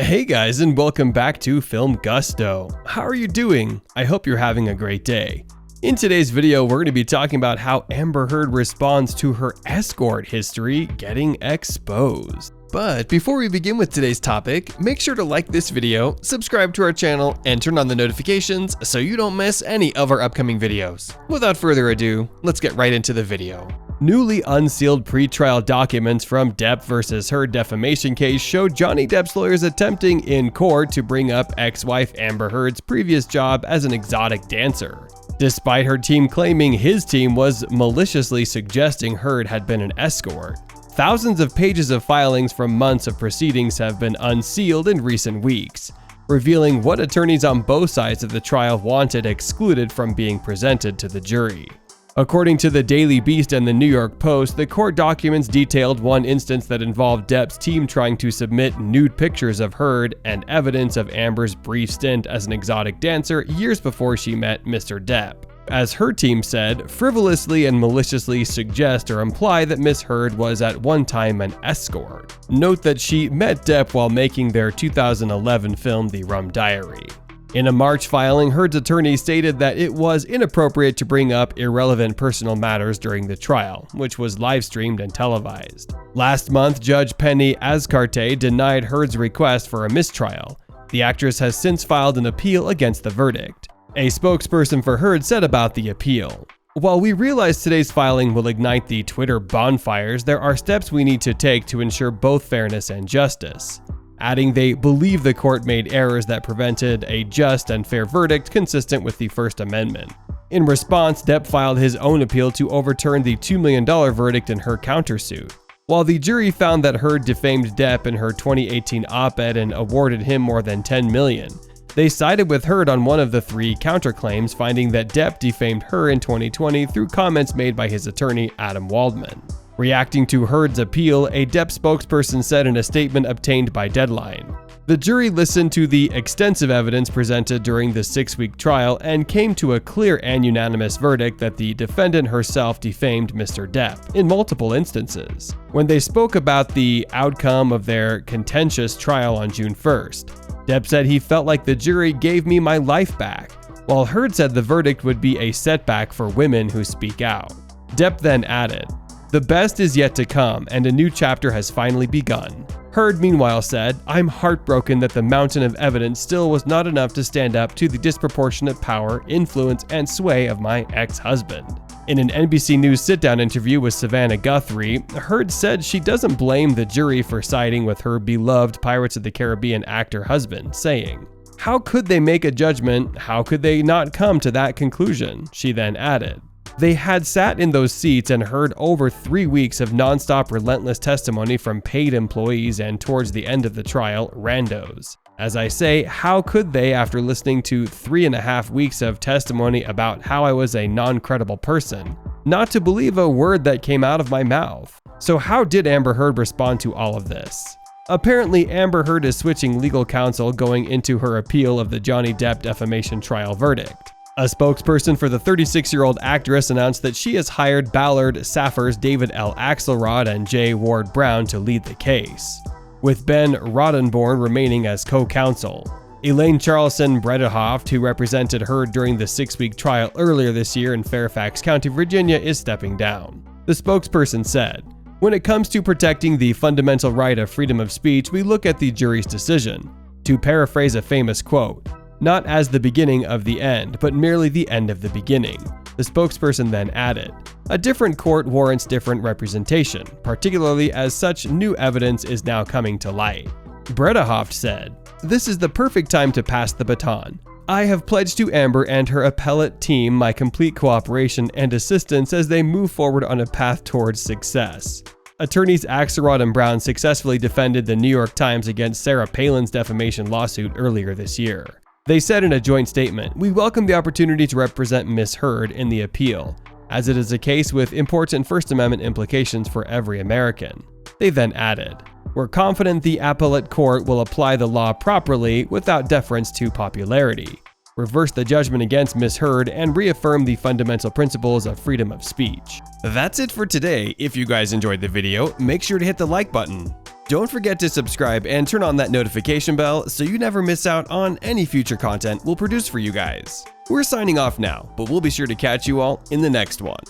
Hey guys, and welcome back to Film Gusto. How are you doing? I hope you're having a great day. In today's video, we're going to be talking about how Amber Heard responds to her escort history getting exposed. But before we begin with today's topic, make sure to like this video, subscribe to our channel, and turn on the notifications so you don't miss any of our upcoming videos. Without further ado, let's get right into the video. Newly unsealed pretrial documents from Depp vs. Heard defamation case show Johnny Depp's lawyers attempting in court to bring up ex-wife Amber Heard's previous job as an exotic dancer, despite her team claiming his team was maliciously suggesting Heard had been an escort. Thousands of pages of filings from months of proceedings have been unsealed in recent weeks, revealing what attorneys on both sides of the trial wanted excluded from being presented to the jury. According to the Daily Beast and the New York Post, the court documents detailed one instance that involved Depp's team trying to submit nude pictures of Heard and evidence of Amber's brief stint as an exotic dancer years before she met Mr. Depp. As her team said, frivolously and maliciously suggest or imply that Miss Heard was at one time an escort. Note that she met Depp while making their 2011 film The Rum Diary. In a March filing, Heard's attorney stated that it was inappropriate to bring up irrelevant personal matters during the trial, which was live-streamed and televised. Last month, Judge Penny Escort denied Heard's request for a mistrial. The actress has since filed an appeal against the verdict. A spokesperson for Heard said about the appeal, "While we realize today's filing will ignite the Twitter bonfires, there are steps we need to take to ensure both fairness and justice," adding they believe the court made errors that prevented a just and fair verdict consistent with the First Amendment. In response, Depp filed his own appeal to overturn the $2 million verdict in her countersuit. While the jury found that Heard defamed Depp in her 2018 op-ed and awarded him more than $10 million, they sided with Heard on one of the three counterclaims, finding that Depp defamed her in 2020 through comments made by his attorney Adam Waldman. Reacting to Heard's appeal, a Depp spokesperson said in a statement obtained by Deadline, "The jury listened to the extensive evidence presented during the 6-week trial and came to a clear and unanimous verdict that the defendant herself defamed Mr. Depp in multiple instances." When they spoke about the outcome of their contentious trial on June 1st, Depp said he felt like the jury gave me my life back, while Heard said the verdict would be a setback for women who speak out. Depp then added, "The best is yet to come, and a new chapter has finally begun." Heard meanwhile said, "I'm heartbroken that the mountain of evidence still was not enough to stand up to the disproportionate power, influence, and sway of my ex-husband." In an NBC News sit-down interview with Savannah Guthrie, Heard said she doesn't blame the jury for siding with her beloved Pirates of the Caribbean actor husband, saying, "How could they make a judgment? How could they not come to that conclusion?" She then added, "They had sat in those seats and heard over 3 weeks of nonstop relentless testimony from paid employees and towards the end of the trial, randos. As I say, how could they, after listening to 3.5 weeks of testimony about how I was a non-credible person, not to believe a word that came out of my mouth?" So how did Amber Heard respond to all of this? Apparently, Amber Heard is switching legal counsel going into her appeal of the Johnny Depp defamation trial verdict. A spokesperson for the 36-year-old actress announced that she has hired Ballard Saffers, David L. Axelrod, and J. Ward Brown to lead the case, with Ben Rodenborn remaining as co-counsel. Elaine Charlson Bredehoft, who represented Heard during the 6-week trial earlier this year in Fairfax County, Virginia, is stepping down. The spokesperson said, "When it comes to protecting the fundamental right of freedom of speech, we look at the jury's decision. To paraphrase a famous quote, not as the beginning of the end, but merely the end of the beginning." The spokesperson then added, "A different court warrants different representation, particularly as such new evidence is now coming to light." Bredehoft said, "This is the perfect time to pass the baton. I have pledged to Amber and her appellate team my complete cooperation and assistance as they move forward on a path towards success." Attorneys Axelrod and Brown successfully defended the New York Times against Sarah Palin's defamation lawsuit earlier this year. They said in a joint statement, "We welcome the opportunity to represent Miss Heard in the appeal, as it is a case with important First Amendment implications for every American." They then added, "We're confident the appellate court will apply the law properly without deference to popularity, reverse the judgment against Miss Heard, and reaffirm the fundamental principles of freedom of speech." That's it for today. If you guys enjoyed the video, make sure to hit the like button. Don't forget to subscribe and turn on that notification bell so you never miss out on any future content we'll produce for you guys. We're signing off now, but we'll be sure to catch you all in the next one.